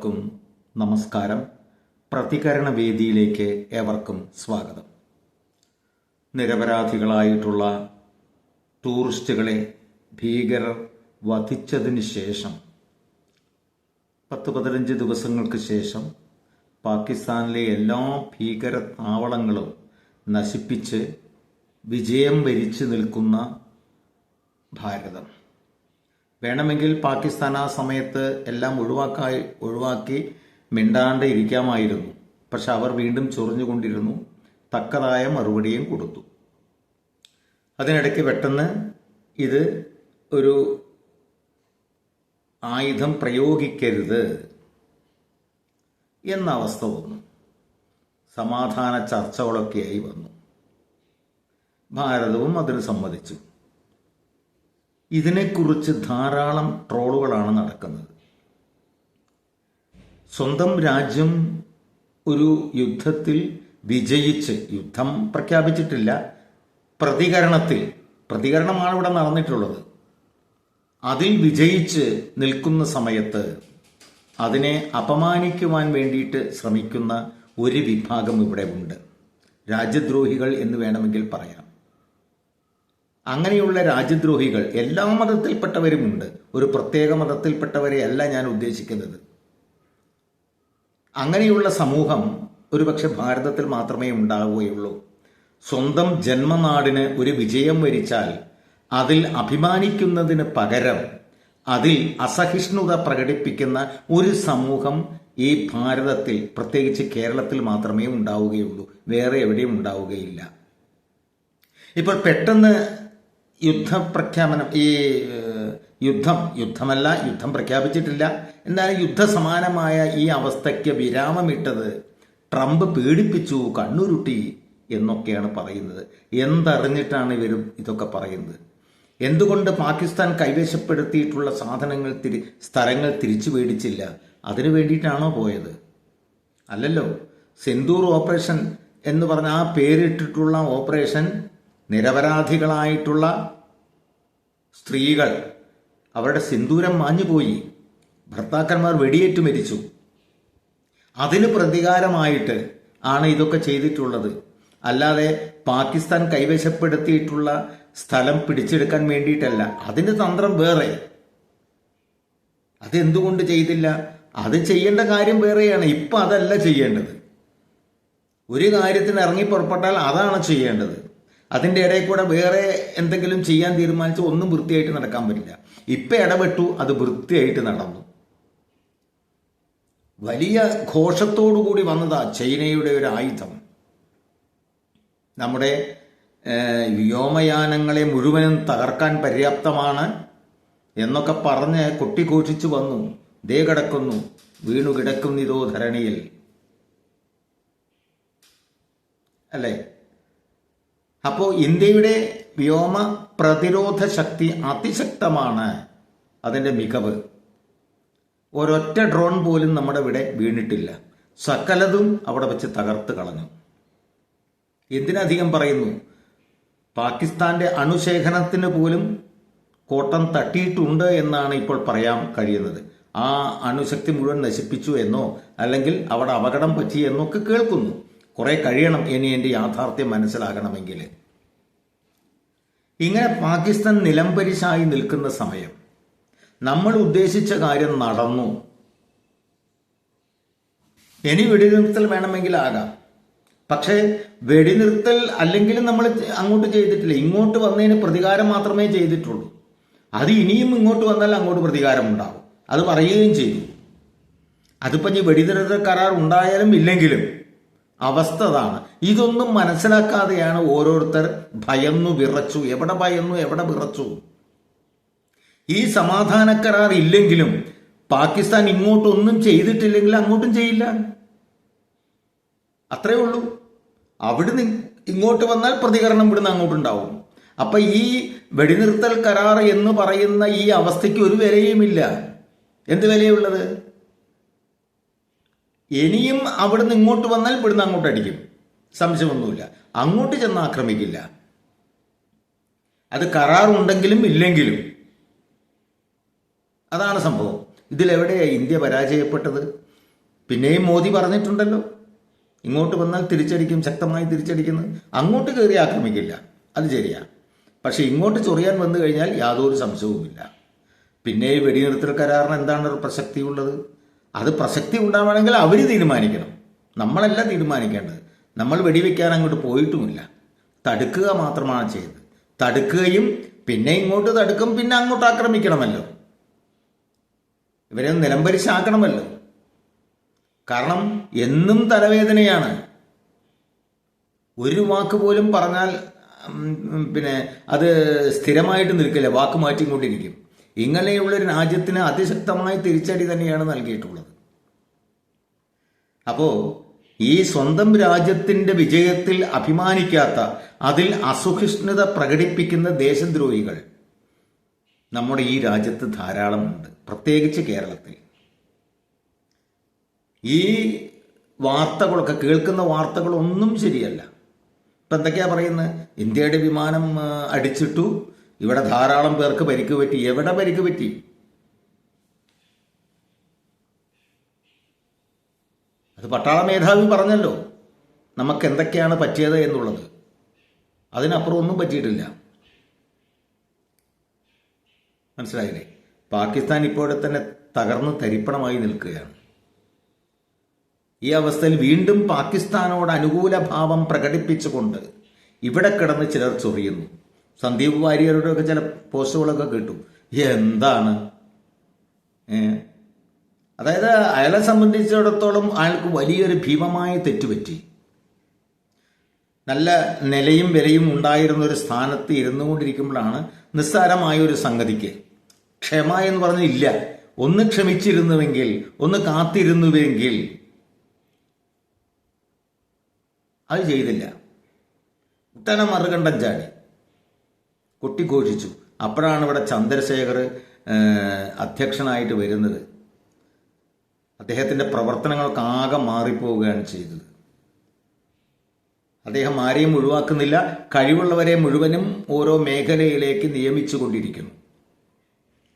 ഏവർക്കും നമസ്കാരം. പ്രതികരണ വേദിയിലേക്ക് ഏവർക്കും സ്വാഗതം. നിരപരാധികളായിട്ടുള്ള ടൂറിസ്റ്റുകളെ ഭീകരർ വധിച്ചതിന് ശേഷം 10-15 ദിവസങ്ങൾക്ക് ശേഷം പാകിസ്ഥാനിലെ എല്ലാ ഭീകര താവളങ്ങളും നശിപ്പിച്ച് വിജയം വരിച്ചു നിൽക്കുന്ന ഭാരതം. വേണമെങ്കിൽ പാകിസ്ഥാൻ ആ സമയത്ത് എല്ലാം ഒഴിവാക്കി മിണ്ടാണ്ട് ഇരിക്കാമായിരുന്നു. പക്ഷെ അവർ വീണ്ടും ചൊറിഞ്ഞുകൊണ്ടിരുന്നു. തക്കതായ മറുപടിയും കൊടുത്തു. അതിനിടയ്ക്ക് പെട്ടെന്ന് ഇത് ഒരു ആയുധം പ്രയോഗിക്കരുത് എന്ന അവസ്ഥ വന്നു. സമാധാന ചർച്ചകളൊക്കെയായി വന്നു. ഭാരതവും അതിന് സമ്മതിച്ചു. ഇതിനെക്കുറിച്ച് ധാരാളം ട്രോളുകളാണ് നടക്കുന്നത്. സ്വന്തം രാജ്യം ഒരു യുദ്ധത്തിൽ വിജയിച്ച്, യുദ്ധം പ്രഖ്യാപിച്ചിട്ടില്ല, പ്രതികരണമാണ് ഇവിടെ നടന്നിട്ടുള്ളത്. അതിൽ വിജയിച്ച് നിൽക്കുന്ന സമയത്ത് അതിനെ അപമാനിക്കുവാൻ വേണ്ടിയിട്ട് ശ്രമിക്കുന്ന ഒരു വിഭാഗം ഇവിടെ ഉണ്ട്. രാജ്യദ്രോഹികൾ എന്ന് വേണമെങ്കിൽ പറയാം. അങ്ങനെയുള്ള രാജ്യദ്രോഹികൾ എല്ലാ മതത്തിൽപ്പെട്ടവരുമുണ്ട്. ഒരു പ്രത്യേക മതത്തിൽപ്പെട്ടവരെയല്ല ഞാൻ ഉദ്ദേശിക്കുന്നത്. അങ്ങനെയുള്ള സമൂഹം ഒരുപക്ഷെ ഭാരതത്തിൽ മാത്രമേ ഉണ്ടാവുകയുള്ളൂ. സ്വന്തം ജന്മനാടിന് ഒരു വിജയം വരിച്ചാൽ അതിൽ അഭിമാനിക്കുന്നതിന് പകരം അതിൽ അസഹിഷ്ണുത പ്രകടിപ്പിക്കുന്ന ഒരു സമൂഹം ഈ ഭാരതത്തിൽ, പ്രത്യേകിച്ച് കേരളത്തിൽ മാത്രമേ ഉണ്ടാവുകയുള്ളൂ. വേറെ എവിടെയും ഉണ്ടാവുകയില്ല. ഇപ്പോൾ പെട്ടെന്ന് യുദ്ധപ്രഖ്യാപനം, യുദ്ധം പ്രഖ്യാപിച്ചിട്ടില്ല, എന്നാൽ യുദ്ധസമാനമായ ഈ അവസ്ഥയ്ക്ക് വിരാമമിട്ടത് ട്രംപ് പേടിപ്പിച്ചു, കണ്ണുരുട്ടി എന്നൊക്കെയാണ് പറയുന്നത്. എന്തറിഞ്ഞിട്ടാണ് ഇവരും ഇതൊക്കെ പറയുന്നത്? എന്തുകൊണ്ട് പാകിസ്ഥാൻ കൈവശപ്പെടുത്തിയിട്ടുള്ള സ്ഥലങ്ങൾ തിരിച്ചു മേടിച്ചില്ല? അതിനു വേണ്ടിയിട്ടാണോ പോയത്? അല്ലല്ലോ. സിന്ദൂർ ഓപ്പറേഷൻ എന്ന് പറഞ്ഞ ആ പേരിട്ടിട്ടുള്ള ഓപ്പറേഷൻ നിരപരാധികളായിട്ടുള്ള സ്ത്രീകൾ, അവരുടെ സിന്ദൂരം മാഞ്ഞുപോയി, ഭർത്താക്കന്മാർ വെടിയേറ്റു മരിച്ചു. അതിന് പ്രതികാരമായിട്ട് ആണ് ഇതൊക്കെ ചെയ്തിട്ടുള്ളത്. അല്ലാതെ പാകിസ്ഥാൻ കൈവശപ്പെടുത്തിയിട്ടുള്ള സ്ഥലം പിടിച്ചെടുക്കാൻ വേണ്ടിയിട്ടല്ല. അതിന് തന്ത്രം വേറെ. അതെന്തുകൊണ്ട് ചെയ്തില്ല? അത് ചെയ്യേണ്ട കാര്യം വേറെയാണ്. ഇപ്പം അതല്ല ചെയ്യേണ്ടത്. ഒരു കാര്യത്തിന് ഇറങ്ങി പുറപ്പെട്ടാൽ അതാണ് ചെയ്യേണ്ടത്. അതിൻ്റെ ഇടയിൽ കൂടെ വേറെ എന്തെങ്കിലും ചെയ്യാൻ തീരുമാനിച്ച് ഒന്നും വൃത്തിയായിട്ട് നടക്കാൻ പറ്റില്ല. ഇപ്പം ഇടപെട്ടു, അത് വൃത്തിയായിട്ട് നടന്നു. വലിയ ഘോഷത്തോടുകൂടി വന്നതാ ചൈനയുടെ ഒരു ആയുധം. നമ്മുടെ വ്യോമയാനങ്ങളെ മുഴുവനും തകർക്കാൻ പര്യാപ്തമാണ് എന്നൊക്കെ പറഞ്ഞ് കൊട്ടിഘോഷിച്ചു വന്നു. ദേ കിടക്കുന്നു, വീണു കിടക്കുന്നിതോ ധരണിയിൽ, അല്ലേ? അപ്പോൾ ഇന്ത്യയുടെ വ്യോമ പ്രതിരോധ ശക്തി അതിശക്തമാണ്. അതിൻ്റെ മികവ്. ഒരൊറ്റ ഡ്രോൺ പോലും നമ്മുടെ ഇവിടെ വീണിട്ടില്ല. സകലതും അവിടെ വെച്ച് തകർത്ത് കളഞ്ഞു. എന്തിനധികം പറയുന്നു, പാകിസ്ഥാന്റെ അണുശേഖരണത്തിന് പോലും കോട്ടം തട്ടിയിട്ടുണ്ട് എന്നാണ് ഇപ്പോൾ പറയാൻ കഴിയുന്നത്. ആ അണുശക്തി മുഴുവൻ നശിപ്പിച്ചു എന്നോ അല്ലെങ്കിൽ അവിടെ അപകടം പറ്റിയെന്നൊക്കെ കേൾക്കുന്നു. കുറെ കഴിയണം ഇനി എൻ്റെ യാഥാർത്ഥ്യം മനസ്സിലാകണമെങ്കിൽ. ഇങ്ങനെ പാകിസ്ഥാൻ നിലംപരിശായി നിൽക്കുന്ന സമയം നമ്മൾ ഉദ്ദേശിച്ച കാര്യം നടന്നു. ഇനി വെടിനിർത്തൽ വേണമെങ്കിൽ ആകാം. പക്ഷേ വെടിനിർത്തൽ അല്ലെങ്കിലും നമ്മൾ അങ്ങോട്ട് ചെയ്തിട്ടില്ല. ഇങ്ങോട്ട് വന്നതിന് പ്രതികാരം മാത്രമേ ചെയ്തിട്ടുള്ളൂ. അത് ഇനിയും ഇങ്ങോട്ട് വന്നാൽ അങ്ങോട്ട് പ്രതികാരം ഉണ്ടാവും. അത് പറയുകയും ചെയ്തു. അതിപ്പോൾ ഇനി വെടിനിർത്തൽ കരാർ ഉണ്ടായാലും ഇല്ലെങ്കിലും അവസ്ഥ അതാണ്. ഇതൊന്നും മനസ്സിലാക്കാതെയാണ് ഓരോരുത്തർ ഭയന്നു വിറച്ചു. എവിടെ ഭയന്നു, എവിടെ വിറച്ചു? ഈ സമാധാന കരാർ ഇല്ലെങ്കിലും പാകിസ്ഥാൻ ഇങ്ങോട്ടൊന്നും ചെയ്തിട്ടില്ലെങ്കിൽ അങ്ങോട്ടും ചെയ്യില്ല. അത്രേ ഉള്ളൂ. അവിടുന്ന് ഇങ്ങോട്ട് വന്നാൽ പ്രതികരണം ഇവിടുന്ന് അങ്ങോട്ടുണ്ടാവും. അപ്പൊ ഈ വെടിനിർത്തൽ കരാർ എന്ന് പറയുന്ന ഈ അവസ്ഥയ്ക്ക് ഒരു വിലയുമില്ല. എന്ത് വിലയുള്ളത്? ഇനിയും അവിടുന്ന് ഇങ്ങോട്ട് വന്നാൽ ഇവിടുന്ന് അങ്ങോട്ട് അടിക്കും, സംശയമൊന്നുമില്ല. അങ്ങോട്ട് ചെന്ന് ആക്രമിക്കില്ല. അത് കരാറുണ്ടെങ്കിലും ഇല്ലെങ്കിലും. അതാണ് സംഭവം. ഇതിലെവിടെയാണ് ഇന്ത്യ പരാജയപ്പെട്ടത്? പിന്നെയും മോദി പറഞ്ഞിട്ടുണ്ടല്ലോ, ഇങ്ങോട്ട് വന്നാൽ തിരിച്ചടിക്കും, ശക്തമായി തിരിച്ചടിക്കുന്നത്. അങ്ങോട്ട് കയറി ആക്രമിക്കില്ല, അത് ശരിയാ. പക്ഷെ ഇങ്ങോട്ട് ചൊറിയാൻ വന്നു കഴിഞ്ഞാൽ യാതൊരു സംശയവുമില്ല. പിന്നെ ഈ വെടിനിർത്തൽ കരാറിന് എന്താണ് ഒരു പ്രസക്തി ഉള്ളത്? അത് പ്രസക്തി ഉണ്ടാവണമെങ്കിൽ അവർ തീരുമാനിക്കണം, നമ്മളല്ല തീരുമാനിക്കേണ്ടത്. നമ്മൾ വെടിവെക്കാൻ അങ്ങോട്ട് പോയിട്ടുമില്ല, തടുക്കുക മാത്രമാണ് ചെയ്തത്. തടുക്കുകയും പിന്നെ ഇങ്ങോട്ട് തടുക്കും, പിന്നെ അങ്ങോട്ട് ആക്രമിക്കണമല്ലോ, ഇവരെ നിലംപരിശാക്കണമല്ലോ. കാരണം എന്നും തലവേദനയാണ്. ഒരു വാക്ക് പോലും പറഞ്ഞാൽ പിന്നെ അത് സ്ഥിരമായിട്ട് നിൽക്കില്ല, വാക്ക് മാറ്റിക്കൊണ്ടിരിക്കും. ഇങ്ങനെയുള്ളൊരു രാജ്യത്തിന് അതിശക്തമായ തിരിച്ചടി തന്നെയാണ് നൽകിയിട്ടുള്ളത്. അപ്പോ ഈ സ്വന്തം രാജ്യത്തിന്റെ വിജയത്തിൽ അഭിമാനിക്കാത്ത, അതിൽ അസഹിഷ്ണുത പ്രകടിപ്പിക്കുന്ന ദേശദ്രോഹികൾ നമ്മുടെ ഈ രാജ്യത്ത് ധാരാളമുണ്ട്, പ്രത്യേകിച്ച് കേരളത്തിൽ. ഈ വാർത്തകളൊക്കെ, കേൾക്കുന്ന വാർത്തകളൊന്നും ശരിയല്ല. ഇപ്പം എന്തൊക്കെയാ പറയുന്നത്? ഇന്ത്യയുടെ വിമാനം അടിച്ചിട്ടു, ഇവിടെ ധാരാളം പേർക്ക് പരിക്ക് പറ്റി. എവിടെ പരിക്ക് പറ്റി? അത് പട്ടാള മേധാവി പറഞ്ഞല്ലോ നമുക്ക് എന്തൊക്കെയാണ് പറ്റിയത് എന്നുള്ളത്. അതിനപ്പുറം ഒന്നും പറ്റിയിട്ടില്ല. മനസ്സിലായില്ലേ? പാകിസ്ഥാൻ ഇപ്പോഴെ തന്നെ തകർന്ന് തരിപ്പണമായി നിൽക്കുകയാണ്. ഈ അവസ്ഥയിൽ വീണ്ടും പാകിസ്ഥാനോട് അനുകൂല ഭാവം പ്രകടിപ്പിച്ചുകൊണ്ട് ഇവിടെ കിടന്ന് ചിലർ ചൊറിയുന്നു. സന്ദീപ് വാര്യരുടെ ഒക്കെ ചില പോസ്റ്റുകളൊക്കെ കിട്ടും. എന്താണ്? അതായത് അയാളെ സംബന്ധിച്ചിടത്തോളം അയാൾക്ക് വലിയൊരു ഭീമമായ തെറ്റുപറ്റി. നല്ല നിലയും വിലയും ഉണ്ടായിരുന്ന ഒരു സ്ഥാനത്ത് ഇരുന്നു കൊണ്ടിരിക്കുമ്പോഴാണ് നിസ്സാരമായ ഒരു സംഗതിക്ക് ക്ഷമ എന്ന് പറഞ്ഞില്ല. ഒന്ന് ക്ഷമിച്ചിരുന്നുവെങ്കിൽ, ഒന്ന് കാത്തിരുന്നുവെങ്കിൽ. അത് ചെയ്തില്ല. ഉടനെ മറുകണ്ഠം ചാടി കൊട്ടിഘോഷിച്ചു. അപ്പോഴാണ് ഇവിടെ ചന്ദ്രശേഖർ അധ്യക്ഷനായിട്ട് വരുന്നത്. അദ്ദേഹത്തിൻ്റെ പ്രവർത്തനങ്ങൾക്ക് ആകെ മാറിപ്പോവുകയാണ് ചെയ്തത്. അദ്ദേഹം ആരെയും ഒഴിവാക്കുന്നില്ല, കഴിവുള്ളവരെ മുഴുവനും ഓരോ മേഖലയിലേക്ക് നിയമിച്ചു കൊണ്ടിരിക്കുന്നു.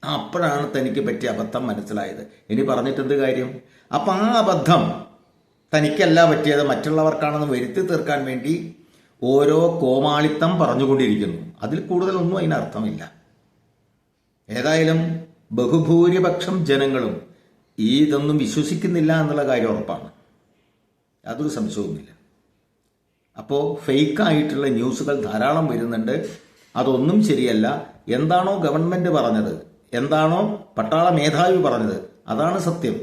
അപ്പോഴാണ് തനിക്ക് പറ്റിയ അബദ്ധം മനസ്സിലായത്. ഇനി പറഞ്ഞിട്ടെന്ത് കാര്യം? അപ്പം ആ അബദ്ധം തനിക്കല്ല പറ്റിയത്, മറ്റുള്ളവർക്കാണെന്ന് വരുത്തി തീർക്കാൻ വേണ്ടി ഓരോ കോമാളിത്തം പറഞ്ഞുകൊണ്ടിരിക്കുന്നു. അതിൽ കൂടുതലൊന്നും അതിനർത്ഥമില്ല. ഏതായാലും ബഹുഭൂരിപക്ഷം ജനങ്ങളും ഇതൊന്നും വിശ്വസിക്കുന്നില്ല എന്നുള്ള കാര്യം ഉറപ്പാണ്, യാതൊരു സംശയവുമില്ല. അപ്പോൾ ഫേക്കായിട്ടുള്ള ന്യൂസുകൾ ധാരാളം വരുന്നുണ്ട്. അതൊന്നും ശരിയല്ല. എന്താണോ ഗവൺമെൻറ് പറഞ്ഞത്, എന്താണോ പട്ടാള മേധാവി പറഞ്ഞത്, അതാണ് സത്യം.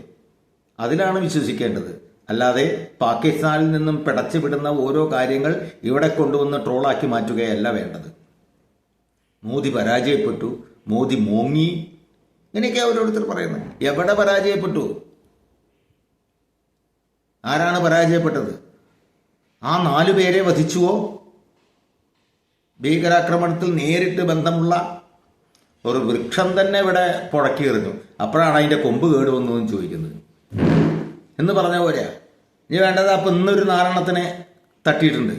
അതിലാണ് വിശ്വസിക്കേണ്ടത്. അല്ലാതെ പാകിസ്ഥാനിൽ നിന്നും പിടച്ചു വിടുന്ന ഓരോ കാര്യങ്ങൾ ഇവിടെ കൊണ്ടുവന്ന് ട്രോളാക്കി മാറ്റുകയല്ല വേണ്ടത്. മോദി പരാജയപ്പെട്ടു, മോദി മോങ്ങി, ഇങ്ങനെയൊക്കെ ഓരോരുത്തർ പറയുന്നത്. എവിടെ പരാജയപ്പെട്ടു? ആരാണ് പരാജയപ്പെട്ടത്? ആ 4 പേരെ വധിച്ചുവോ? ഭീകരാക്രമണത്തിൽ നേരിട്ട് ബന്ധമുള്ള ഒരു വൃക്ഷം തന്നെ ഇവിടെ പുഴക്കി എറിഞ്ഞു. അപ്പോഴാണ് അതിൻ്റെ കൊമ്പ് കേടുവന്നതെന്ന് ചോദിക്കുന്നത് എന്ന് പറഞ്ഞ പോലെയാ. ഇനി വേണ്ടത് അപ്പം ഇന്നൊരു 4 തട്ടിയിട്ടുണ്ട്.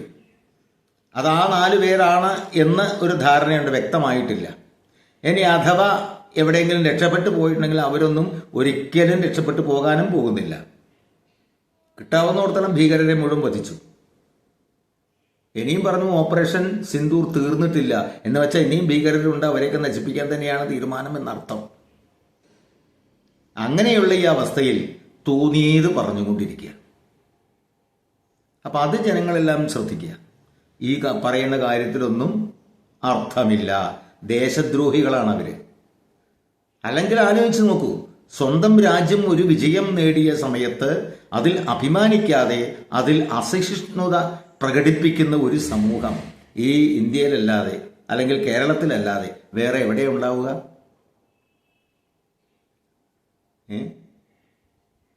അത് ആ 4 പേരാണ് എന്ന് ഒരു ധാരണയുണ്ട്, വ്യക്തമായിട്ടില്ല. ഇനി അഥവാ എവിടെയെങ്കിലും രക്ഷപ്പെട്ടു പോയിട്ടുണ്ടെങ്കിൽ അവരൊന്നും ഒരിക്കലും രക്ഷപ്പെട്ടു പോകാനും പോകുന്നില്ല. കിട്ടാവുന്നിടത്തോളം ഭീകരരെ മുഴുവൻ വധിച്ചു. ഇനിയും പറഞ്ഞു ഓപ്പറേഷൻ സിന്ദൂർ തീർന്നിട്ടില്ല എന്ന് വെച്ചാൽ ഇനിയും ഭീകരരുണ്ട്, അവരെയൊക്കെ നശിപ്പിക്കാൻ തന്നെയാണ് തീരുമാനം എന്നർത്ഥം. അങ്ങനെയുള്ള ഈ അവസ്ഥയിൽ തോന്നിയത് പറഞ്ഞുകൊണ്ടിരിക്കുക. അപ്പം അത് ജനങ്ങളെല്ലാം ശ്രദ്ധിക്കുക. ഈ പറയുന്ന കാര്യത്തിലൊന്നും അർത്ഥമില്ല. ദേശദ്രോഹികളാണ് അവർ. അല്ലെങ്കിൽ ആലോചിച്ച് നോക്കൂ, സ്വന്തം രാജ്യം ഒരു വിജയം നേടിയ സമയത്ത് അതിൽ അഭിമാനിക്കാതെ അതിൽ അസഹിഷ്ണുത പ്രകടിപ്പിക്കുന്ന ഒരു സമൂഹം ഈ ഇന്ത്യയിലല്ലാതെ അല്ലെങ്കിൽ കേരളത്തിലല്ലാതെ വേറെ എവിടെ ഉണ്ടാവുക?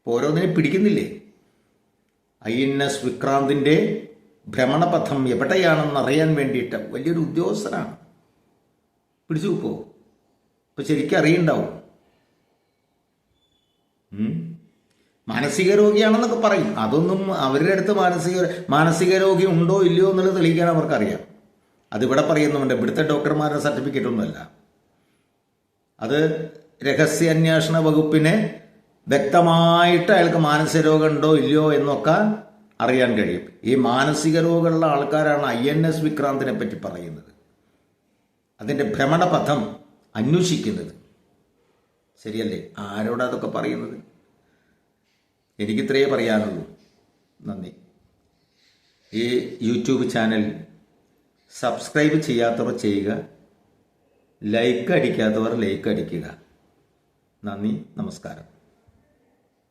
ഓരോന്നിനെ പിടിക്കുന്നില്ലേ? INS വിക്രാന്തിൻ്റെ ഭ്രമണപഥം എവിടെയാണെന്ന് അറിയാൻ വേണ്ടിയിട്ട് വലിയൊരു ഉദ്യോഗസ്ഥനാണ്. പിടിച്ചു വെക്കോ? ഇപ്പം ശരിക്കും അറിയുണ്ടാവും. മാനസിക രോഗിയാണെന്നൊക്കെ പറയും. അതൊന്നും അവരുടെ അടുത്ത് മാനസിക രോഗി ഉണ്ടോ ഇല്ലയോ എന്നുള്ളത് തെളിയിക്കാൻ അവർക്കറിയാം. അതിവിടെ പറയുന്നുണ്ട്. ഇവിടുത്തെ ഡോക്ടർമാരുടെ സർട്ടിഫിക്കറ്റ് ഒന്നുമല്ല. അത് രഹസ്യാന്വേഷണ വകുപ്പിനെ വ്യക്തമായിട്ട് അയാൾക്ക് മാനസിക രോഗം ഉണ്ടോ ഇല്ലയോ എന്നൊക്കെ അറിയാൻ കഴിയും. ഈ മാനസിക രോഗമുള്ള ആൾക്കാരാണ് INS വിക്രാന്തിനെ പറ്റി പറയുന്നത്, അതിൻ്റെ ഭ്രമണപഥം അന്വേഷിക്കുന്നത്. ശരിയല്ലേ? ആരോടാ അതൊക്കെ പറയുന്നത്? എനിക്കിത്രയേ പറയാനുള്ളൂ. നന്ദി. ഈ യൂട്യൂബ് ചാനൽ സബ്സ്ക്രൈബ് ചെയ്യാത്തവർ ചെയ്യുക, ലൈക്ക് അടിക്കാത്തവർ ലൈക്ക് അടിക്കുക. നന്ദി, നമസ്കാരം.